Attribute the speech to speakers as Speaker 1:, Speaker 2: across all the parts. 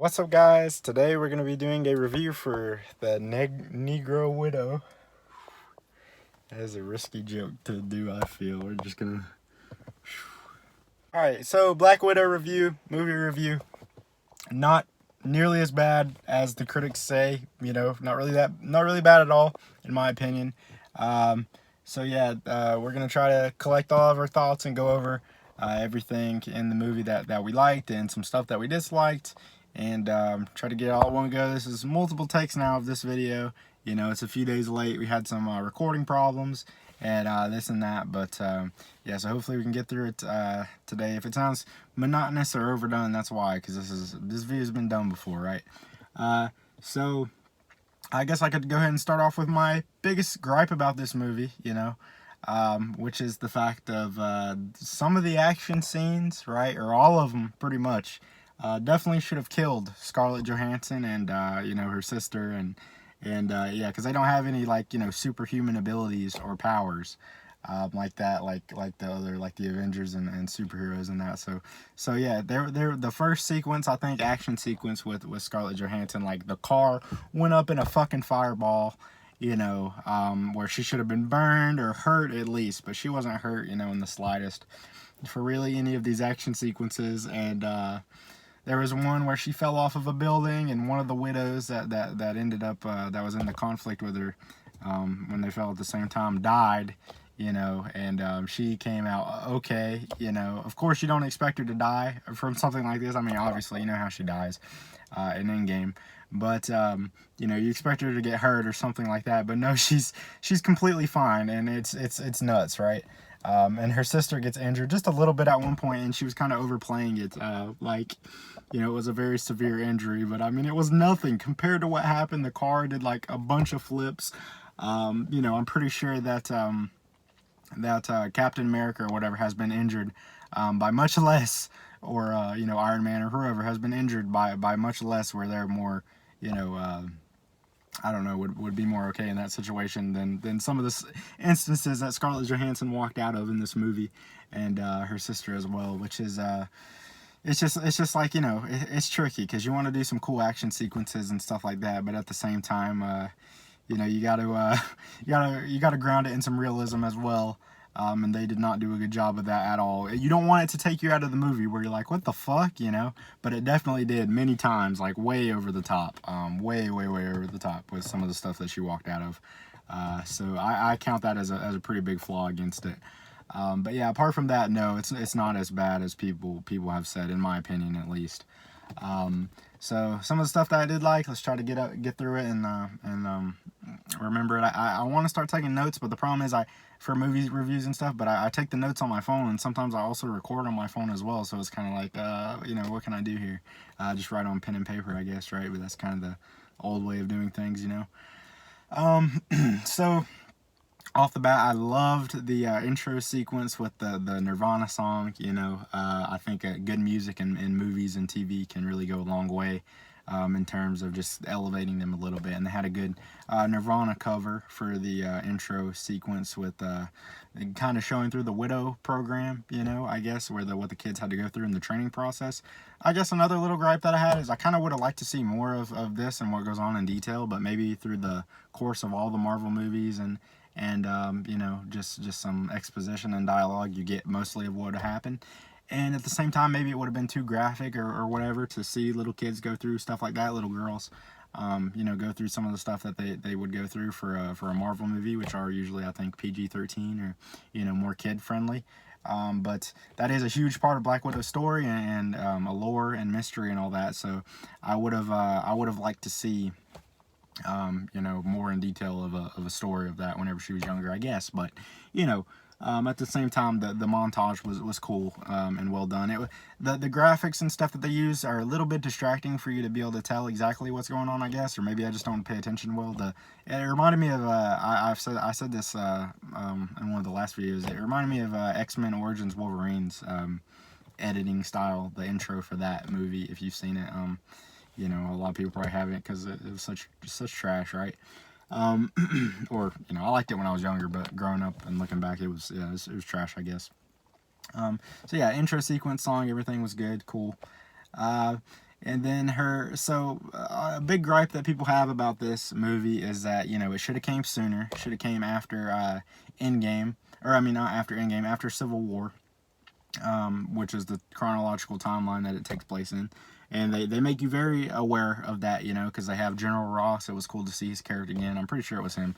Speaker 1: What's up, guys? Today we're going to be doing a review for the Negro Widow. That is a risky joke to do, I feel. We're just going to... Alright, so Black Widow review, movie review. Not nearly as bad as the critics say, not really bad at all, in my opinion. We're going to try to collect all of our thoughts and go over everything in the movie that we liked and some stuff that we disliked, and try to get it all at one go. This is multiple takes now of this video. It's a few days late. We had some recording problems and this and that, but so hopefully we can get through it today. If it sounds monotonous or overdone, that's why, because this video's been done before, right? So I guess I could go ahead and start off with my biggest gripe about this movie, which is the fact of some of the action scenes, right, or all of them pretty much, definitely should have killed Scarlett Johansson and her sister, and because they don't have any superhuman abilities or powers like that, like the Avengers and superheroes and that. So yeah, they're the first sequence, I think, action sequence with Scarlett Johansson, like the car went up in a fucking fireball, where she should have been burned or hurt at least, but she wasn't hurt, in the slightest for really any of these action sequences. And there was one where she fell off of a building, and one of the widows that ended up that was in the conflict with her when they fell at the same time died, and she came out okay. Of course you don't expect her to die from something like this. I mean, obviously you know how she dies in Endgame, but you expect her to get hurt or something like that, but no, she's completely fine, and it's nuts, right? And her sister gets injured just a little bit at one point, and she was kind of overplaying it, it was a very severe injury, but I mean, it was nothing compared to what happened. The car did like a bunch of flips. I'm pretty sure that Captain America or whatever has been injured by much less, or Iron Man or whoever has been injured by much less, where they're more, I don't know, would be more okay in that situation than some of the instances that Scarlett Johansson walked out of in this movie, and her sister as well, which is it's just like, it's tricky because you want to do some cool action sequences and stuff like that, but at the same time, you gotta ground it in some realism as well. And they did not do a good job of that at all. You don't want it to take you out of the movie where you're like, what the fuck, but it definitely did many times, like way over the top, way over the top with some of the stuff that she walked out of. So I count that as a pretty big flaw against it. But yeah, apart from that, no, it's not as bad as people have said, in my opinion, at least. So some of the stuff that I did like, let's try to get through it and remember it. I want to start taking notes, but the problem is for movie reviews and stuff, but I take the notes on my phone, and sometimes I also record on my phone as well. So it's kind of like, what can I do here? Just write on pen and paper, I guess, right? But that's kind of the old way of doing things, So off the bat, I loved the intro sequence with the Nirvana song. I think good music in movies and TV can really go a long way in terms of just elevating them a little bit. And they had a good Nirvana cover for the intro sequence with kind of showing through the widow program, I guess, what the kids had to go through in the training process. I guess another little gripe that I had is I kind of would have liked to see more of this and what goes on in detail, but maybe through the course of all the Marvel movies and just some exposition and dialogue, you get mostly of what would happen. And at the same time, maybe it would have been too graphic or whatever to see little kids go through stuff like that, little girls, go through some of the stuff that they would go through for a Marvel movie, which are usually, I think, PG-13 or, more kid-friendly. But that is a huge part of Black Widow's story and a lore and mystery and all that. So I would have liked to see more in detail of a story of that whenever she was younger, I guess. But, at the same time, the montage was cool and well done. The graphics and stuff that they use are a little bit distracting for you to be able to tell exactly what's going on, I guess, or maybe I just don't pay attention well. It reminded me of I said this in one of the last videos. It reminded me of X-Men Origins Wolverine's editing style, the intro for that movie, if you've seen it. A lot of people probably haven't because it was such trash, right? Or, I liked it when I was younger, but growing up and looking back, it was trash, I guess. So yeah, intro sequence, song, everything was good, cool. And then a big gripe that people have about this movie is that, you know, it should have came sooner. Should have came after Endgame, or I mean not after Endgame, after Civil War, which is the chronological timeline that it takes place in. And they make you very aware of that, you know, because they have General Ross. It was cool to see his character again. I'm pretty sure it was him.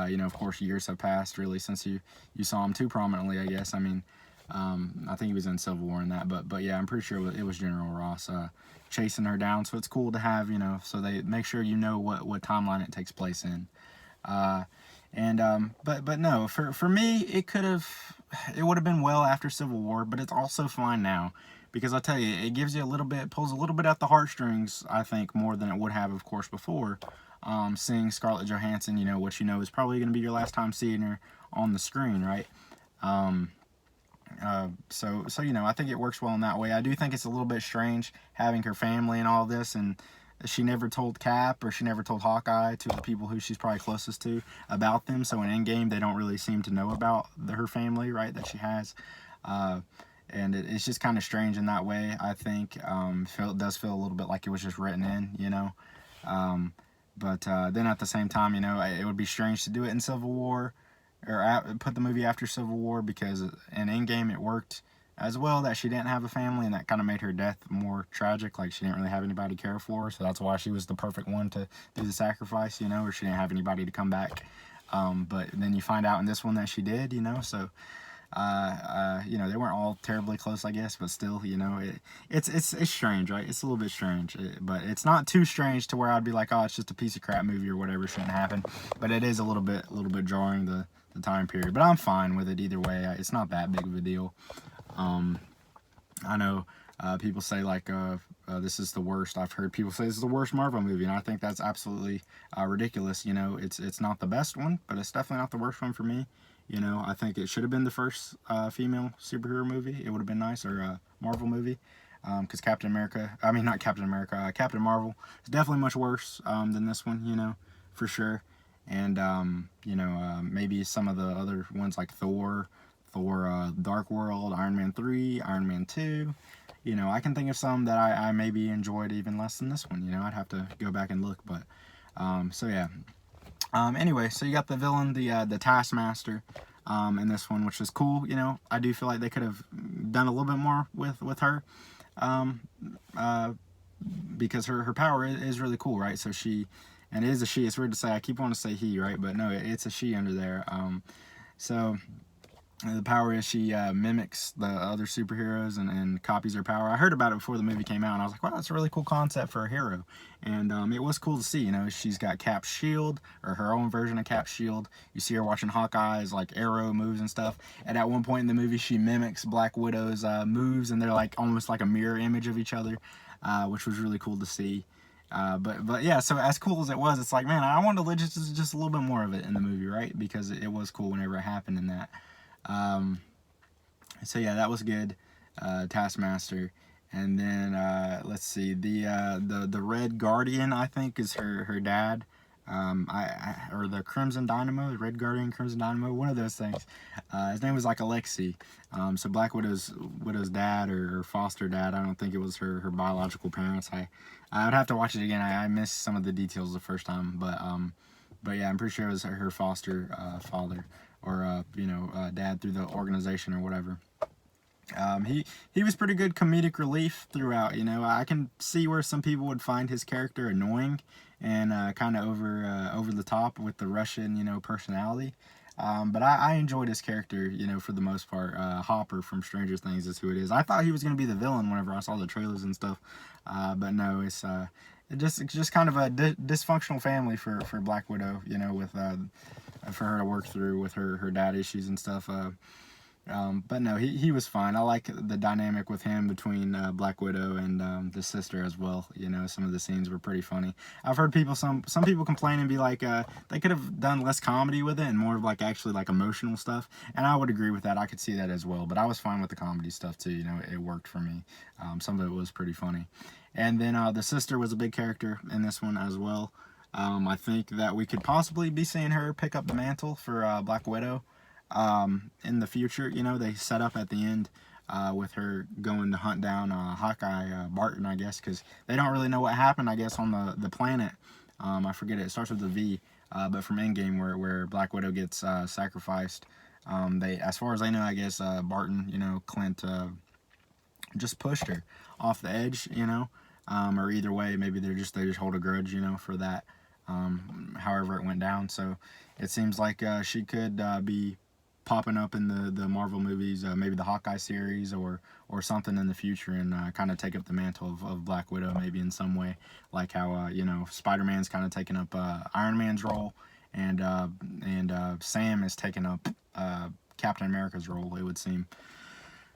Speaker 1: You know, of course, years have passed, really, since you saw him too prominently, I guess. I mean, I think he was in Civil War and that, but yeah, I'm pretty sure it was General Ross chasing her down. So it's cool to have, you know, so they make sure you know what timeline it takes place in. But no, for me, it would have been well after Civil War, but it's also fine now. Because I tell you, it gives you pulls a little bit at the heartstrings, I think, more than it would have, of course, before. Seeing Scarlett Johansson, you know, what you know is probably going to be your last time seeing her on the screen, right? So you know, I think it works well in that way. I do think it's a little bit strange having her family and all this, and she never told Cap or she never told Hawkeye, two of the people who she's probably closest to, about them. So in Endgame, they don't really seem to know about her family, right, that she has. And it's just kind of strange in that way, I think. It does feel a little bit like it was just written in, you know. But then at the same time, you know, it would be strange to do it in Civil War, or put the movie after Civil War, because in Endgame it worked as well that she didn't have a family, and that kind of made her death more tragic. Like, she didn't really have anybody to care for her, so that's why she was the perfect one to do the sacrifice, you know, or she didn't have anybody to come back. But then you find out in this one that she did, you know, so you know, they weren't all terribly close, I guess, but still, you know, it's strange, right? It's a little bit strange, but it's not too strange to where I'd be like, oh, it's just a piece of crap movie or whatever, shouldn't happen. But it is a little bit jarring, the time period. But I'm fine with it either way. It's not that big of a deal. I know people say like this is the worst. I've heard people say this is the worst Marvel movie, and I think that's absolutely ridiculous. You know, it's not the best one, but it's definitely not the worst one for me. You know, I think it should have been the first female superhero movie. It would have been nice, or Marvel movie, because Captain Marvel is definitely much worse than this one. You know, for sure. And you know, maybe some of the other ones like Thor, Dark World, Iron Man 3, Iron Man 2. You know, I can think of some that I maybe enjoyed even less than this one. You know, I'd have to go back and look, but so yeah. Anyway, so you got the villain, the Taskmaster, in this one, which is cool. You know, I do feel like they could have done a little bit more with her, because her power is really cool, right? So and it is a she. It's weird to say. I keep wanting to say he, right? But no, it's a she under there. So the power is she mimics the other superheroes and copies their power. I heard about it before the movie came out, and I was like, wow, that's a really cool concept for a hero. And it was cool to see. You know, she's got Cap's shield, or her own version of Cap's shield. You see her watching Hawkeye's like arrow moves and stuff. And at one point in the movie, she mimics Black Widow's moves, and they're like almost like a mirror image of each other, which was really cool to see. But yeah, so as cool as it was, it's like, man, I wanted to just a little bit more of it in the movie, right? Because it was cool whenever it happened in that. So yeah, that was good. Taskmaster. And then let's see, the Red Guardian, I think, is her dad. Or the Crimson Dynamo, the Red Guardian, Crimson Dynamo, one of those things. His name was like Alexei. So Black Widow's dad, or her foster dad. I don't think it was her biological parents. I would have to watch it again. I missed some of the details the first time, but yeah, I'm pretty sure it was her foster father, or you know, dad through the organization or whatever. He was pretty good comedic relief throughout. You know, I can see where some people would find his character annoying and kind of over the top with the Russian, you know, personality. But I enjoyed his character, you know, for the most part. Hopper from Stranger Things is who it is. I thought he was going to be the villain whenever I saw the trailers and stuff. But no, it's just kind of a dysfunctional family for Black Widow, you know, with for her to work through with her dad issues and stuff. But no, he was fine. I like the dynamic with him between Black Widow and the sister as well. You know, some of the scenes were pretty funny. I've heard some people complain and be like, they could have done less comedy with it and more of like actually like emotional stuff. And I would agree with that. I could see that as well. But I was fine with the comedy stuff too. You know, it worked for me. Some of it was pretty funny. And then the sister was a big character in this one as well. I think that we could possibly be seeing her pick up the mantle for Black Widow in the future. You know, they set up at the end with her going to hunt down Hawkeye, Barton, I guess, because they don't really know what happened, I guess, on the planet. I forget it. It starts with a V, but from Endgame, where Black Widow gets sacrificed. As far as I know, I guess Barton, Clint just pushed her off the edge, or either way, maybe they just hold a grudge, for that. However it went down. So it seems like she could be popping up in the Marvel movies, maybe the Hawkeye series or something in the future, and kind of take up the mantle of Black Widow maybe in some way, like how Spider-Man's kind of taking up Iron Man's role, and Sam is taking up Captain America's role, it would seem.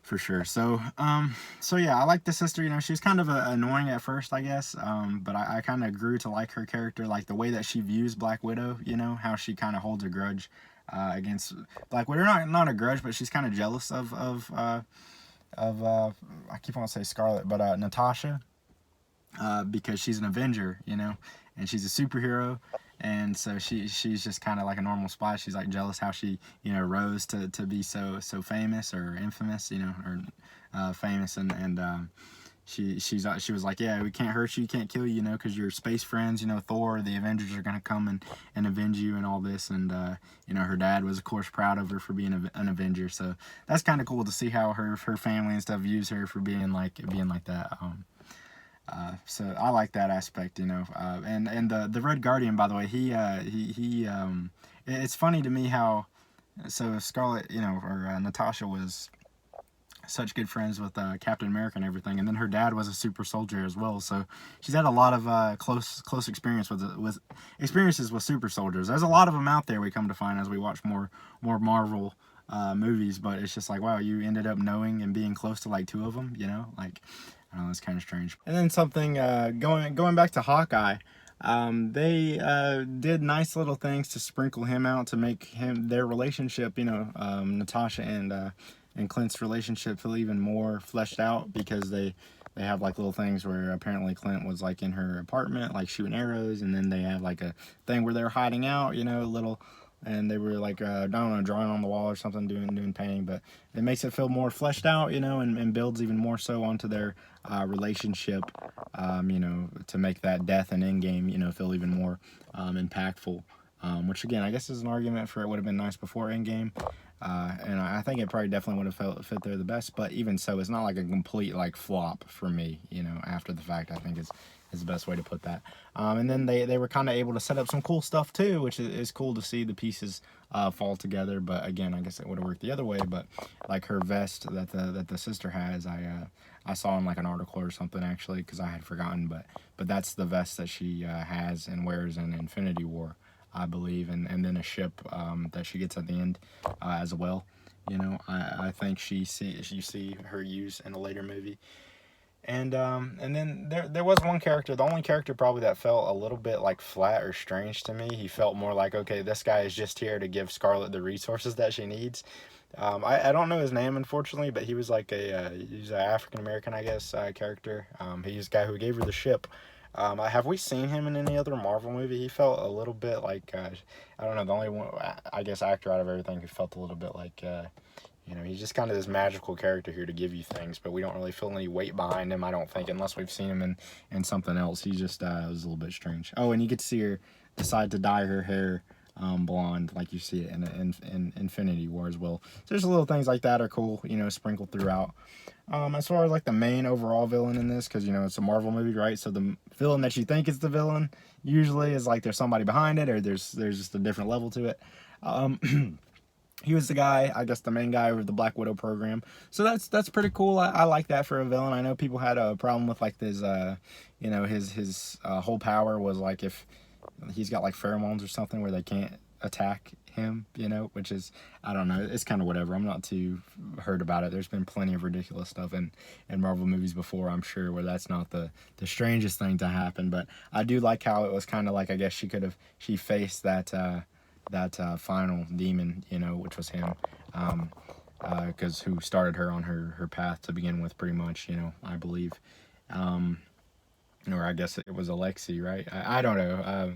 Speaker 1: For sure. So yeah, I like the sister. She was kind of annoying at first, I guess. But I kind of grew to like her character, like the way that she views Black Widow. How she kind of holds a grudge against Black Widow. Not a grudge, but she's kind of jealous of I keep wanting to say Scarlet, but Natasha, because she's an Avenger, and she's a superhero. And so she's just kind of like a normal spy. She's like jealous how she rose to be so famous or infamous, or famous, and she was like, yeah, we can't hurt you, can't kill you, because you're space friends, Thor, the Avengers are gonna come and avenge you and all this. And her dad was of course proud of her for being an Avenger. So that's kind of cool to see how her family and stuff views her for being like that. So I like that aspect, and the Red Guardian, by the way, it's funny to me how, so Scarlet, or Natasha was such good friends with Captain America and everything, and then her dad was a super soldier as well, so she's had a lot of close experience with experiences with super soldiers. There's a lot of them out there, we come to find as we watch more Marvel movies, but it's just like, wow, you ended up knowing and being close to like two of them, like, I don't know, it's kind of strange. And then something, going back to Hawkeye, they did nice little things to sprinkle him out to make their relationship, Natasha and Clint's relationship feel even more fleshed out, because they have like little things where apparently Clint was like in her apartment, like shooting arrows, and then they have like a thing where they're hiding out, little. And they were like, I don't know, drawing on the wall or something, doing painting, but it makes it feel more fleshed out, and builds even more so onto their relationship, to make that death and Endgame, feel even more impactful. Which again, I guess is an argument for it would have been nice before Endgame, and I think it probably definitely would have fit there the best. But even so, it's not like a complete like flop for me, after the fact. I think is the best way to put that. And then they were kind of able to set up some cool stuff too, which is cool to see the pieces fall together. But again, I guess it would have worked the other way. But like her vest that the sister has, I saw in like an article or something actually, because I had forgotten. But that's the vest that she has and wears in Infinity War, I believe, and then a ship that she gets at the end as well. I think you see her use in a later movie. And then there was one character, the only character probably that felt a little bit like flat or strange to me. He felt more like, okay, this guy is just here to give Scarlet the resources that she needs. I don't know his name, unfortunately, but he was like he's an African American, I guess, character. He's the guy who gave her the ship. Have we seen him in any other Marvel movie? He felt a little bit like, I don't know, the only one, I guess, actor out of everything who felt a little bit like, he's just kind of this magical character here to give you things, but we don't really feel any weight behind him, I don't think, unless we've seen him in something else. He just was a little bit strange. Oh, and you get to see her decide to dye her hair blonde, like you see it in Infinity War as well. So there's little things like that are cool, sprinkled throughout. As far as like the main overall villain in this, because it's a Marvel movie, right? So the villain that you think is the villain usually is like there's somebody behind it, or there's just a different level to it. He was the guy, I guess, the main guy with the Black Widow program. So that's pretty cool. I like that for a villain. I know people had a problem with like this, his whole power was like if he's got like pheromones or something where they can't attack him, which is, I don't know, it's kind of whatever. I'm not too hurt about it. There's been plenty of ridiculous stuff in Marvel movies before, I'm sure, where that's not the strangest thing to happen. But I do like how it was kind of like, I guess she faced that final demon, which was him, because who started her on her path to begin with, pretty much, I believe, or I guess it was Alexei, right? I don't know.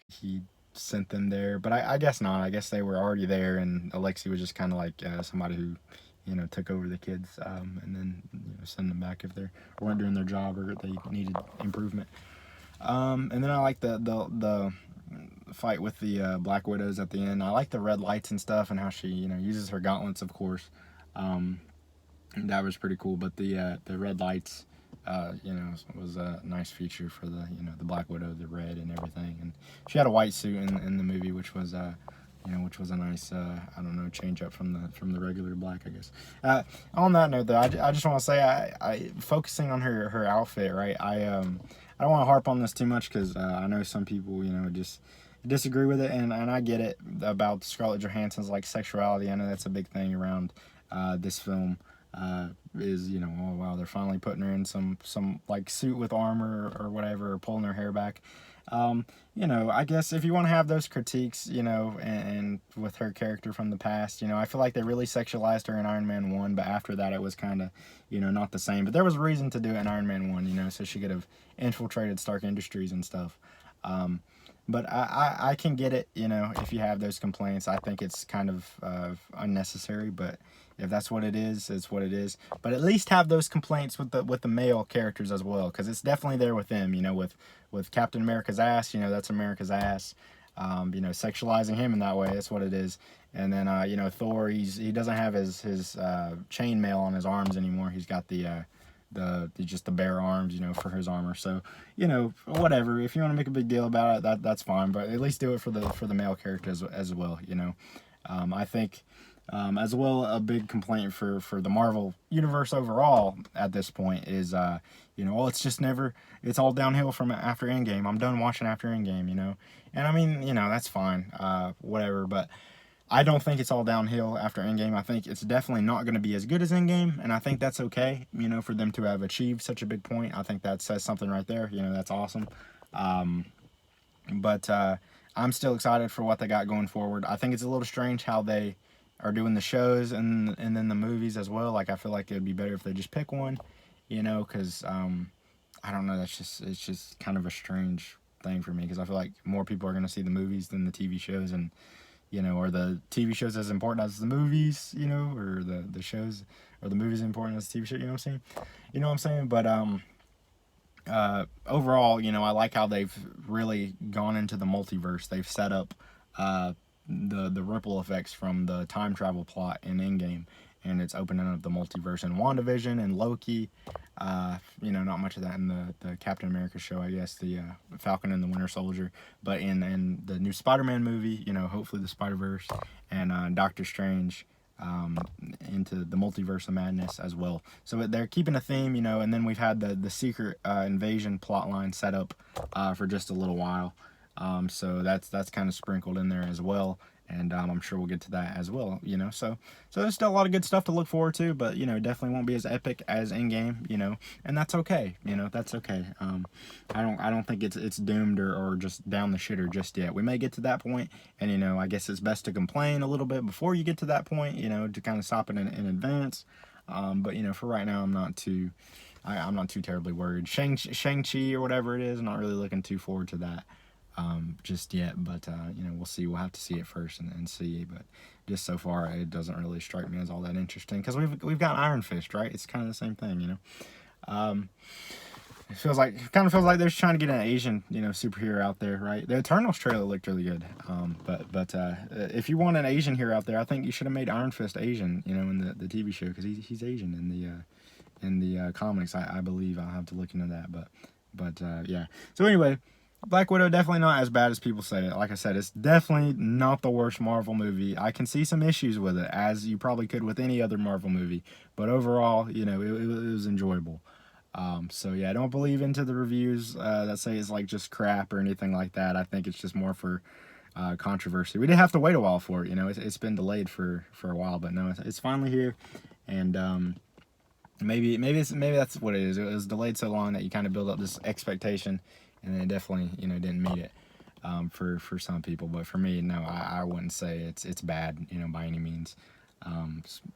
Speaker 1: He sent them there, but I guess not. I guess they were already there, and Alexei was just kind of like somebody who, took over the kids, and then send them back if they weren't doing their job or they needed improvement. And then I like the fight with the Black Widows at the end. I like the red lights and stuff and how she uses her gauntlets, of course. That was pretty cool. But the red lights, was a nice feature for the Black Widow, the red and everything. And she had a white suit in the movie, which was which was a nice change up from the regular black, I guess. On that note, though, I just want to say I focusing on her outfit, right? I don't want to harp on this too much because I know some people just disagree with it, and I get it about Scarlett Johansson's like sexuality. I know that's a big thing around this film. Is oh wow, they're finally putting her in some like suit with armor or whatever, or pulling her hair back. I guess if you want to have those critiques, and with her character from the past, I feel like they really sexualized her in Iron Man 1, but after that it was kind of, not the same. But there was a reason to do it in Iron Man 1, so she could have infiltrated Stark Industries and stuff. But I can get it, if you have those complaints. I think it's kind of unnecessary, but if that's what it is, it's what it is. But at least have those complaints with the male characters as well, because it's definitely there with them. With Captain America's ass, that's America's ass. Sexualizing him in that way, that's what it is. And then Thor, he doesn't have his chain mail on his arms anymore. He's got just the bare arms, for his armor. So, whatever. If you want to make a big deal about it, that's fine. But at least do it for the male characters as well. I think. As well, a big complaint for the Marvel universe overall at this point is, it's all downhill from after Endgame. I'm done watching after Endgame, and I mean, that's fine, whatever, but I don't think it's all downhill after Endgame. I think it's definitely not going to be as good as Endgame, and I think that's okay, for them to have achieved such a big point. I think that says something right there, that's awesome. But I'm still excited for what they got going forward. I think it's a little strange how they are doing the shows and then the movies as well. Like, I feel like it would be better if they just pick one, because I don't know, it's just kind of a strange thing for me, because I feel like more people are going to see the movies than the TV shows, and or the TV shows as important as the movies, or the shows or the movies important as the TV show, you know what I'm saying? But overall, I like how they've really gone into the multiverse. They've set up the ripple effects from the time travel plot in Endgame, and it's opening up the multiverse in WandaVision and Loki. Not much of that in the Captain America show, I guess, the Falcon and the Winter Soldier, but in the new Spider-Man movie, hopefully the Spider-Verse, and Doctor Strange, into the multiverse of madness as well. So they're keeping a theme, and then we've had the secret invasion plotline set up for just a little while. So that's kind of sprinkled in there as well, and I'm sure we'll get to that as well. So there's still a lot of good stuff to look forward to, but definitely won't be as epic as Endgame, and that's okay. That's okay. I don't think it's doomed or just down the shitter just yet. We may get to that point, and I guess it's best to complain a little bit before you get to that point, to kind of stop it in advance. But for right now, I'm not too terribly worried. Shang-Chi or whatever it is, I'm not really looking too forward to that just yet, but we'll see. We'll have to see it first and see. But just so far, it doesn't really strike me as all that interesting, because we've got Iron Fist, right? It's kind of the same thing, It kind of feels like they're trying to get an Asian, superhero out there, right? The Eternals trailer looked really good, but if you want an Asian hero out there, I think you should have made Iron Fist Asian, in the TV show, because he's Asian in the comics. I believe. I'll have to look into that, but yeah. So anyway. Black Widow, definitely not as bad as people say it. Like I said, it's definitely not the worst Marvel movie. I can see some issues with it, as you probably could with any other Marvel movie. But overall, it was enjoyable. So yeah, don't believe into the reviews that say it's like just crap or anything like that. I think it's just more for controversy. We did have to wait a while for it. It's been delayed for a while, but no, it's finally here. And maybe that's what it is. It was delayed so long that you kind of build up this expectation, and it definitely didn't meet it for some people. But for me, no, I wouldn't say it's bad by any means,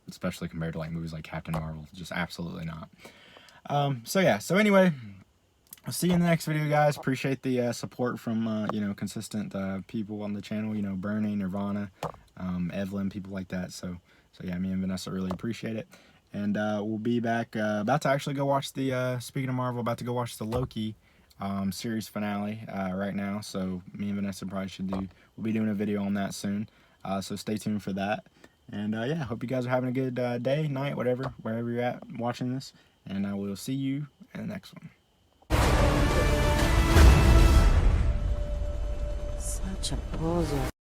Speaker 1: especially compared to like movies like Captain Marvel. Just absolutely not. So anyway, I'll see you in the next video, guys. Appreciate the support from consistent people on the channel, Bernie, Nirvana, Evelyn, people like that. So So yeah, me and Vanessa really appreciate it. And we'll be back, about to actually go watch the, speaking of Marvel, about to go watch the Loki series finale right now. So me and Vanessa probably we'll be doing a video on that soon. So stay tuned for that. And yeah, hope you guys are having a good day, night, whatever, wherever you're at watching this. And I will see you in the next one.
Speaker 2: Such a poser.